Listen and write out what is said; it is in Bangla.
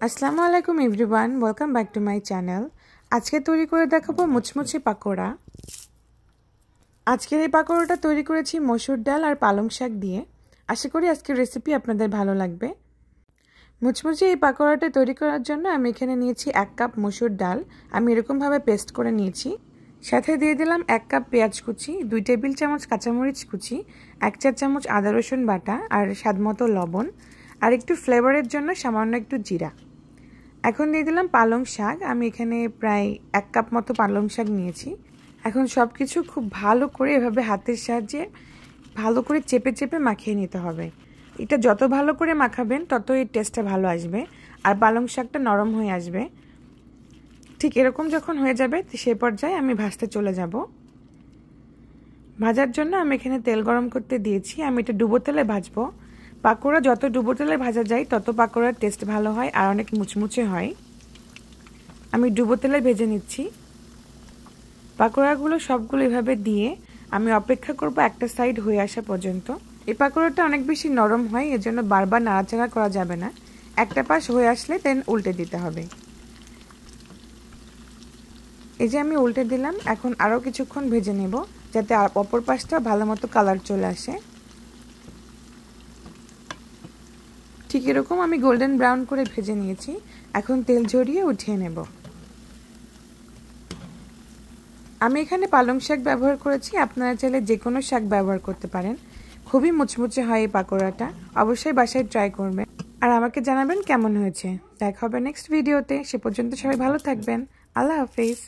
আসসালামু আলাইকুম everyone, welcome back to my channel. আজকে তৈরি করে দেখাবো মুচমুচে পাকোড়া। আজকের এই পাকোড়াটা তৈরি করেছি মসুর ডাল আর পালং শাক দিয়ে। আশা করি আজকের রেসিপি আপনাদের ভালো লাগবে। মুচমুচে এই পাকোড়াটা তৈরি করার জন্য আমি এখানে নিয়েছি 1 কাপ মসুর ডাল। আমি এরকমভাবে পেস্ট করে নিয়েছি। সাথে দিয়ে দিলাম 1 কাপ পেঁয়াজ কুচি, 2 টেবিল চামচ কাঁচামরিচ কুচি, 1 চা চামচ আদা রসুন বাটা আর স্বাদমতো লবণ, আর একটু ফ্লেভারের জন্য সামান্য একটু জিরা। এখন দিয়ে দিলাম পালং শাক। আমি এখানে প্রায় 1 কাপ মতো পালং শাক নিয়েছি। এখন সব কিছু খুব ভালো করে এভাবে হাতের সাহায্যে ভালো করে চেপে চেপে মাখিয়ে নিতে হবে। এটা যত ভালো করে মাখাবেন তত এর টেস্টটা ভালো আসবে আর পালং শাকটা নরম হয়ে আসবে। ঠিক এরকম যখন হয়ে যাবে সেই পর্যায়ে আমি ভাজতে চলে যাব। ভাজার জন্য আমি এখানে তেল গরম করতে দিয়েছি। আমি এটা ডুবো তেলে ভাজবো। পাকোড়া যত ডুবো তেলে ভাজা যায় তত পাকোড়ার টেস্ট ভালো হয় আর অনেক মুচমুচে হয়। আমি ডুবো তেলে ভেজে নিচ্ছি। পাকোড়াগুলো সবগুলো এভাবে দিয়ে আমি অপেক্ষা করব একটা সাইড হয়ে আসা পর্যন্ত। এই পাকোড়াটা অনেক বেশি নরম হয়, এজন্য বারবার নাড়াচাড়া করা যাবে না। একটা পাশ হয়ে আসলে দেন উল্টে দিতে হবে। এই যে আমি উল্টে দিলাম। এখন আরও কিছুক্ষণ ভেজে নেব যাতে অপর পাশটা ভালো মতো কালার চলে আসে। ঠিক এরকম আমি গোল্ডেন ব্রাউন করে ভেজে নিয়েছি। এখন তেল ঝরিয়ে উঠিয়ে নেব। আমি এখানে পালং শাক ব্যবহার করেছি, আপনারা চাইলে যে কোনো শাক ব্যবহার করতে পারেন। খুবই মুচমুচে হয় এই পাকোড়াটা। অবশ্যই বাসায় ট্রাই করবেন আর আমাকে জানাবেন কেমন হয়েছে। দেখা হবে নেক্সট ভিডিওতে। সে পর্যন্ত সবাই ভালো থাকবেন। আল্লাহ হাফেজ।